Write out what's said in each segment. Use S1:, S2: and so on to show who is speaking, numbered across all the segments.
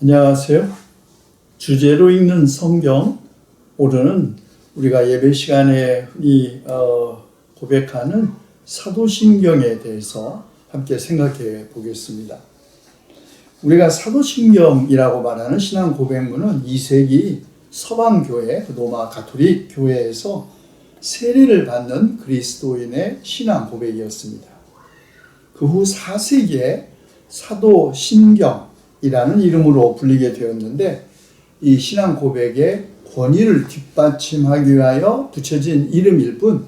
S1: 안녕하세요. 주제로 읽는 성경, 오늘은 우리가 예배 시간에 흔히 고백하는 사도신경에 대해서 함께 생각해 보겠습니다. 우리가 사도신경이라고 말하는 신앙 고백문은 2세기 서방교회, 로마 가톨릭 교회에서 세례를 받는 그리스도인의 신앙 고백이었습니다. 그 후 4세기에 사도신경 이라는 이름으로 불리게 되었는데, 이 신앙 고백의 권위를 뒷받침하기 위하여 붙여진 이름일 뿐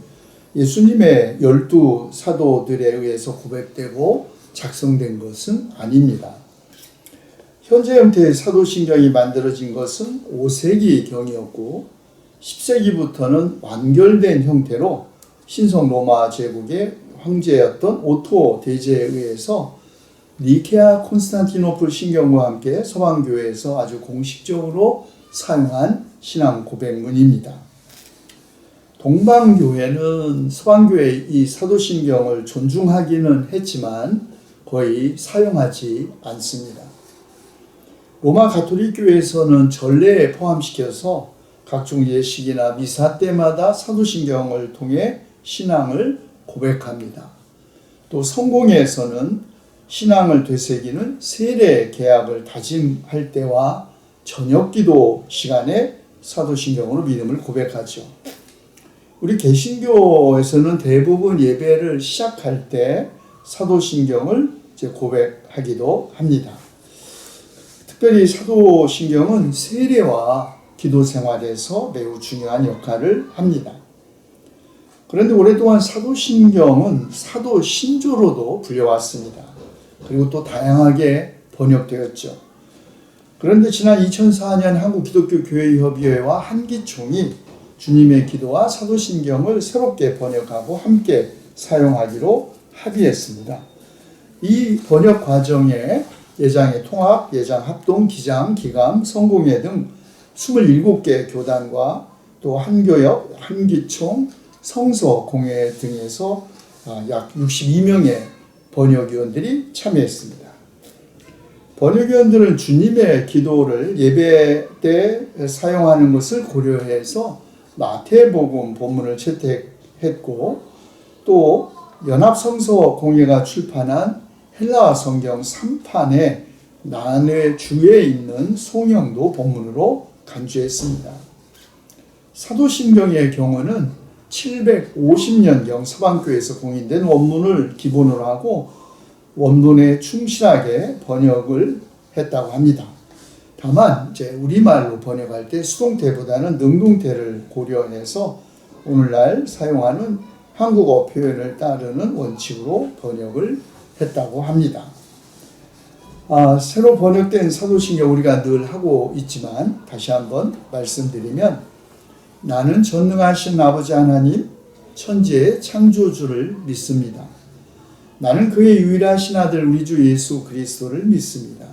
S1: 예수님의 12 사도들에 의해서 고백되고 작성된 것은 아닙니다. 현재 형태의 사도신경이 만들어진 것은 5세기경이었고 10세기부터는 완결된 형태로 신성 로마 제국의 황제였던 오토 대제에 의해서 니케아 콘스탄티노플 신경과 함께 서방교회에서 아주 공식적으로 사용한 신앙 고백문입니다. 동방교회는 서방교회의 이 사도신경을 존중하기는 했지만 거의 사용하지 않습니다. 로마 가톨릭 교회에서는 전례에 포함시켜서 각종 예식이나 미사 때마다 사도신경을 통해 신앙을 고백합니다. 또 성공회에서는 신앙을 되새기는 세례 계약을 다짐할 때와 저녁기도 시간에 사도신경으로 믿음을 고백하죠. 우리 개신교에서는 대부분 예배를 시작할 때 사도신경을 고백하기도 합니다. 특별히 사도신경은 세례와 기도 생활에서 매우 중요한 역할을 합니다. 그런데 오랫동안 사도신경은 사도신조로도 불려왔습니다. 그리고 또 다양하게 번역되었죠. 그런데 지난 2004년 한국기독교교회협의회와 한기총이 주님의 기도와 사도신경을 새롭게 번역하고 함께 사용하기로 합의했습니다. 이 번역 과정에 예장의 통합, 예장 합동, 기장, 기감, 성공회 등 27개 교단과 또 한교협, 한기총, 성서공회 등에서 약 62명의 번역위원들이 참여했습니다. 번역위원들은 주님의 기도를 예배 때 사용하는 것을 고려해서 마태복음 본문을 채택했고, 또 연합성서공회가 출판한 헬라어 성경 3판의 난회 주에 있는 송영도 본문으로 간주했습니다. 사도신경의 경우는 750년경 서방교회에서 공인된 원문을 기본으로 하고 원문에 충실하게 번역을 했다고 합니다. 다만 우리말로 번역할 때 수동태보다는 능동태를 고려해서 오늘날 사용하는 한국어 표현을 따르는 원칙으로 번역을 했다고 합니다. 새로 번역된 사도신경 우리가 늘 하고 있지만 다시 한번 말씀드리면, 나는 전능하신 아버지 하나님, 천지의 창조주를 믿습니다. 나는 그의 유일하신 아들 우리 주 예수 그리스도를 믿습니다.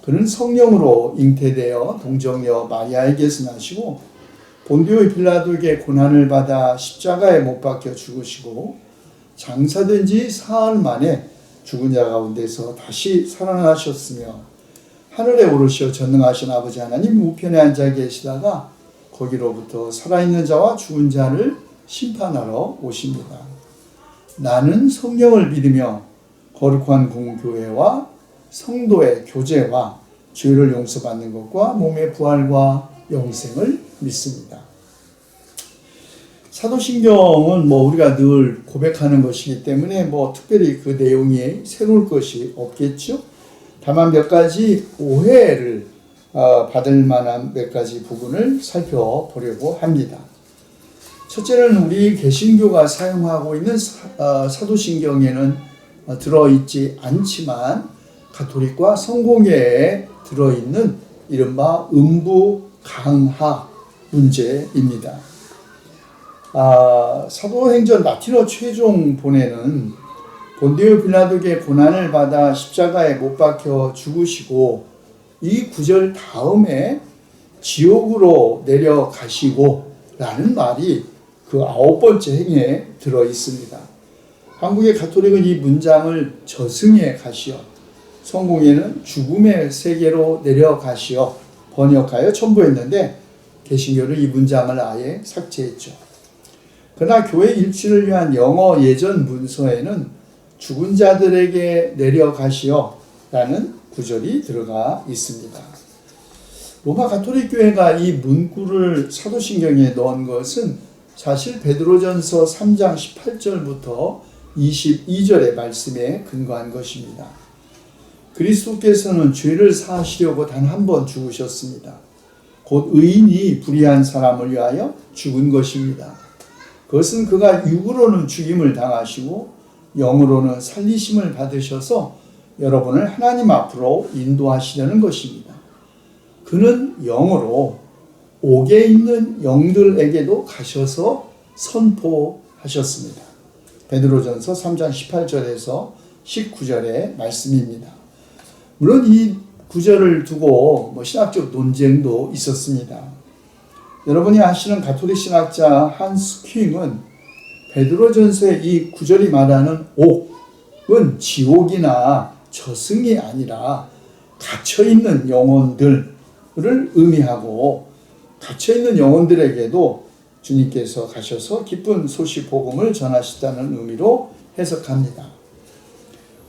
S1: 그는 성령으로 잉태되어 동정녀 마리아에게서 나시고 본디오 빌라도에게 고난을 받아 십자가에 못 박혀 죽으시고 장사된 지 사흘 만에 죽은 자 가운데서 다시 살아나셨으며 하늘에 오르시어 전능하신 아버지 하나님 우편에 앉아 계시다가 거기로부터 살아있는 자와 죽은 자를 심판하러 오십니다. 나는 성령을 믿으며 거룩한 공교회와 성도의 교제와 죄를 용서받는 것과 몸의 부활과 영생을 믿습니다. 사도신경은 우리가 늘 고백하는 것이기 때문에 특별히 그 내용이 새로울 것이 없겠죠. 다만 몇 가지 오해를 받을 만한 몇 가지 부분을 살펴보려고 합니다. 첫째는 우리 개신교가 사용하고 있는 사도신경에는 들어있지 않지만 가톨릭과 성공회에 들어있는 이른바 음부 강하 문제입니다. 사도행전 라틴어 최종본에는 본디오 빌라도에게 고난을 받아 십자가에 못 박혀 죽으시고 이 구절 다음에 지옥으로 내려가시고 라는 말이 그 9번째 행에 들어 있습니다. 한국의 가톨릭은 이 문장을 저승에 가시어 성공회는 죽음의 세계로 내려가시어 번역하여 첨부했는데 개신교는 이 문장을 아예 삭제했죠. 그러나 교회 일치를 위한 영어 예전 문서에는 죽은 자들에게 내려가시어 라는 구절이 들어가 있습니다. 로마 가톨릭 교회가 이 문구를 사도신경에 넣은 것은 사실 베드로전서 3장 18절부터 22절의 말씀에 근거한 것입니다. 그리스도께서는 죄를 사하시려고 단 한 번 죽으셨습니다. 곧 의인이 불의한 사람을 위하여 죽은 것입니다. 그것은 그가 육으로는 죽임을 당하시고 영으로는 살리심을 받으셔서 여러분을 하나님 앞으로 인도하시려는 것입니다. 그는 영으로 옥에 있는 영들에게도 가셔서 선포하셨습니다. 베드로전서 3장 18절에서 19절의 말씀입니다. 물론 이 구절을 두고 신학적 논쟁도 있었습니다. 여러분이 아시는 가톨릭 신학자 한스 킹은 베드로전서의 이 구절이 말하는 옥은 지옥이나 저승이 아니라 갇혀있는 영혼들을 의미하고 갇혀있는 영혼들에게도 주님께서 가셔서 기쁜 소식 복음을 전하시다는 의미로 해석합니다.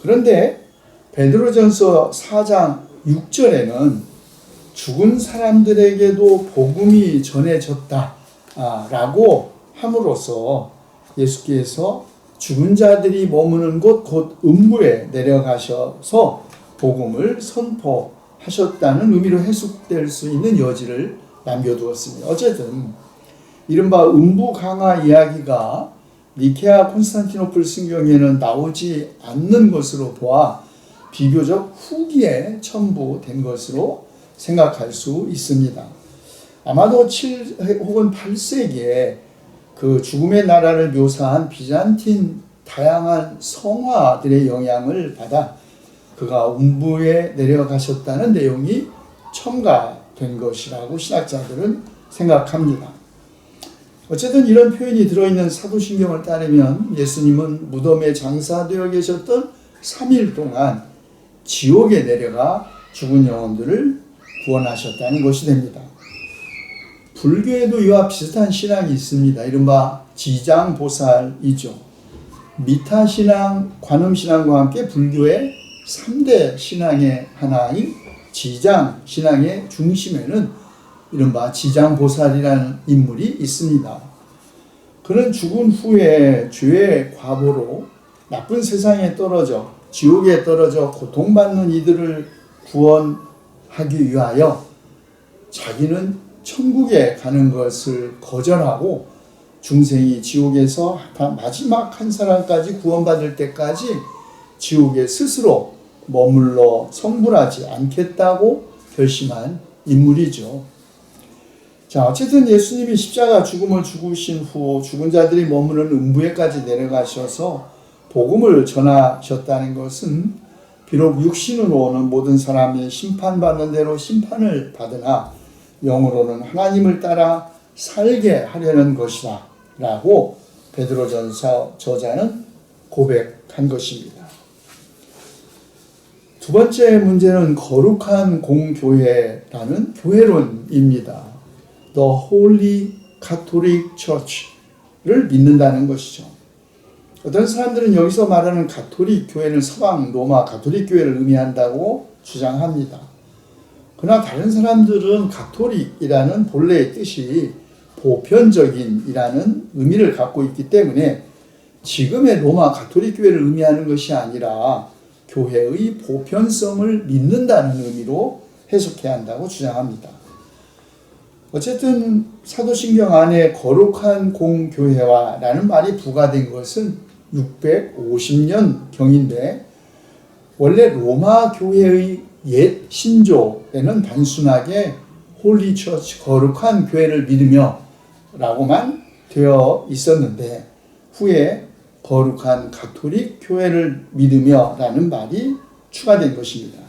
S1: 그런데 베드로전서 4장 6절에는 죽은 사람들에게도 복음이 전해졌다라고 함으로써 예수께서 죽은 자들이 머무는 곳 곧 음부에 내려가셔서 복음을 선포하셨다는 의미로 해석될 수 있는 여지를 남겨두었습니다. 어쨌든 이른바 음부 강화 이야기가 니케아 콘스탄티노플 승경에는 나오지 않는 것으로 보아 비교적 후기에 첨부된 것으로 생각할 수 있습니다. 아마도 7 혹은 8세기에 그 죽음의 나라를 묘사한 비잔틴 다양한 성화들의 영향을 받아 그가 음부에 내려가셨다는 내용이 첨가된 것이라고 신학자들은 생각합니다. 어쨌든 이런 표현이 들어있는 사도신경을 따르면 예수님은 무덤에 장사되어 계셨던 3일 동안 지옥에 내려가 죽은 영혼들을 구원하셨다는 것이 됩니다. 불교에도 이와 비슷한 신앙이 있습니다. 이른바 지장보살이죠. 미타신앙, 관음신앙과 함께 불교의 3대 신앙의 하나인 지장신앙의 중심에는 이른바 지장보살이라는 인물이 있습니다. 그는 죽은 후에 죄의 과보로 나쁜 세상에 떨어져 지옥에 떨어져 고통받는 이들을 구원하기 위하여 자기는 천국에 가는 것을 거절하고 중생이 지옥에서 마지막 한 사람까지 구원받을 때까지 지옥에 스스로 머물러 성불하지 않겠다고 결심한 인물이죠. 자, 어쨌든 예수님이 십자가 죽음을 죽으신 후 죽은 자들이 머무는 음부에까지 내려가셔서 복음을 전하셨다는 것은 비록 육신으로는 모든 사람이 심판받는 대로 심판을 받으나 영으로는 하나님을 따라 살게 하려는 것이다 라고 베드로전서 저자는 고백한 것입니다. 두 번째 문제는 거룩한 공교회라는 교회론입니다. The Holy Catholic Church를 믿는다는 것이죠. 어떤 사람들은 여기서 말하는 가톨릭 교회는 서방 로마 가톨릭 교회를 의미한다고 주장합니다. 그러나 다른 사람들은 가톨릭이라는 본래의 뜻이 보편적인이라는 의미를 갖고 있기 때문에 지금의 로마 가톨릭 교회를 의미하는 것이 아니라 교회의 보편성을 믿는다는 의미로 해석해야 한다고 주장합니다. 어쨌든 사도신경 안에 거룩한 공교회와라는 말이 부과된 것은 650년 경인데 원래 로마 교회의 옛 신조에는 단순하게 홀리 처치 거룩한 교회를 믿으며 라고만 되어 있었는데 후에 거룩한 가톨릭 교회를 믿으며 라는 말이 추가된 것입니다.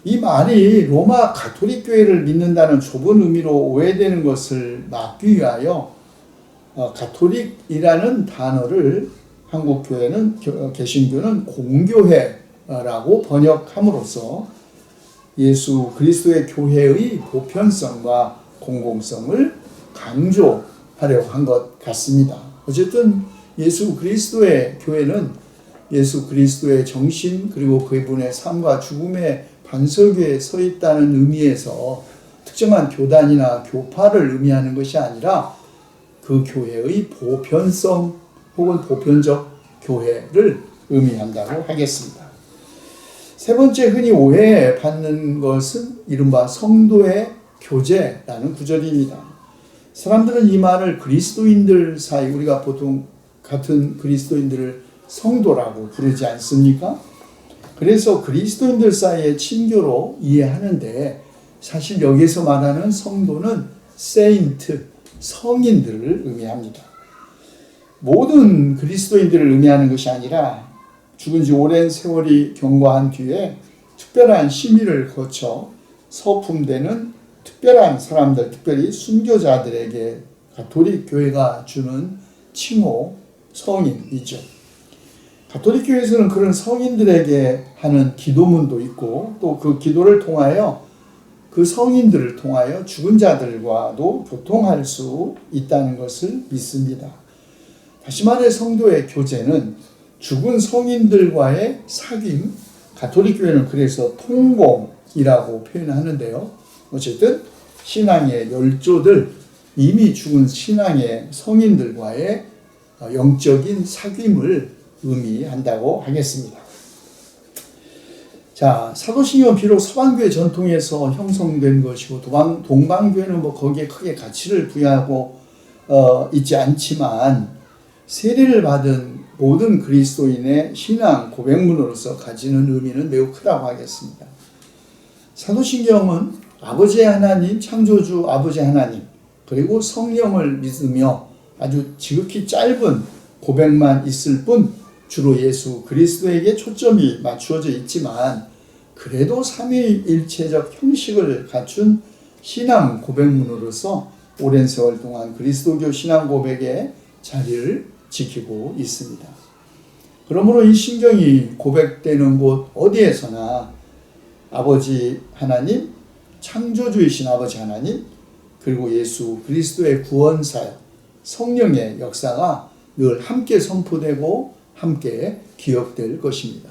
S1: 이 말이 로마 가톨릭 교회를 믿는다는 좁은 의미로 오해되는 것을 막기 위하여 가톨릭이라는 단어를 한국 교회는 개신교는 공교회 라고 번역함으로써 예수 그리스도의 교회의 보편성과 공공성을 강조하려고 한 것 같습니다. 어쨌든 예수 그리스도의 교회는 예수 그리스도의 정신 그리고 그분의 삶과 죽음의 반석 위에 서 있다는 의미에서 특정한 교단이나 교파를 의미하는 것이 아니라 그 교회의 보편성 혹은 보편적 교회를 의미한다고 하겠습니다. 세 번째 흔히 오해받는 것은 이른바 성도의 교제라는 구절입니다. 사람들은 이 말을 그리스도인들 사이, 우리가 보통 같은 그리스도인들을 성도라고 부르지 않습니까? 그래서 그리스도인들 사이의 친교로 이해하는데 사실 여기서 말하는 성도는 세인트, 성인들을 의미합니다. 모든 그리스도인들을 의미하는 것이 아니라 죽은 지 오랜 세월이 경과한 뒤에 특별한 심의를 거쳐 서품되는 특별한 사람들, 특별히 순교자들에게 가톨릭 교회가 주는 칭호 성인이죠. 가톨릭 교회에서는 그런 성인들에게 하는 기도문도 있고 또 그 기도를 통하여 그 성인들을 통하여 죽은 자들과도 교통할 수 있다는 것을 믿습니다. 다시 말해 성도의 교제는 죽은 성인들과의 사귐, 가톨릭 교회는 그래서 통공이라고 표현하는데요. 어쨌든 신앙의 열조들, 이미 죽은 신앙의 성인들과의 영적인 사귐을 의미한다고 하겠습니다. 자, 사도신경은 비록 서방교회 전통에서 형성된 것이고 동방교회는 거기에 크게 가치를 부여하고 있지 않지만 세례를 받은 모든 그리스도인의 신앙 고백문으로서 가지는 의미는 매우 크다고 하겠습니다. 사도신경은 아버지 하나님, 창조주 아버지 하나님, 그리고 성령을 믿으며 아주 지극히 짧은 고백만 있을 뿐 주로 예수 그리스도에게 초점이 맞추어져 있지만 그래도 삼위일체적 형식을 갖춘 신앙 고백문으로서 오랜 세월 동안 그리스도교 신앙 고백의 자리를 지키고 있습니다. 그러므로 이 신경이 고백되는 곳 어디에서나 아버지 하나님, 창조주이신 아버지 하나님, 그리고 예수 그리스도의 구원사역, 성령의 역사가 늘 함께 선포되고 함께 기억될 것입니다.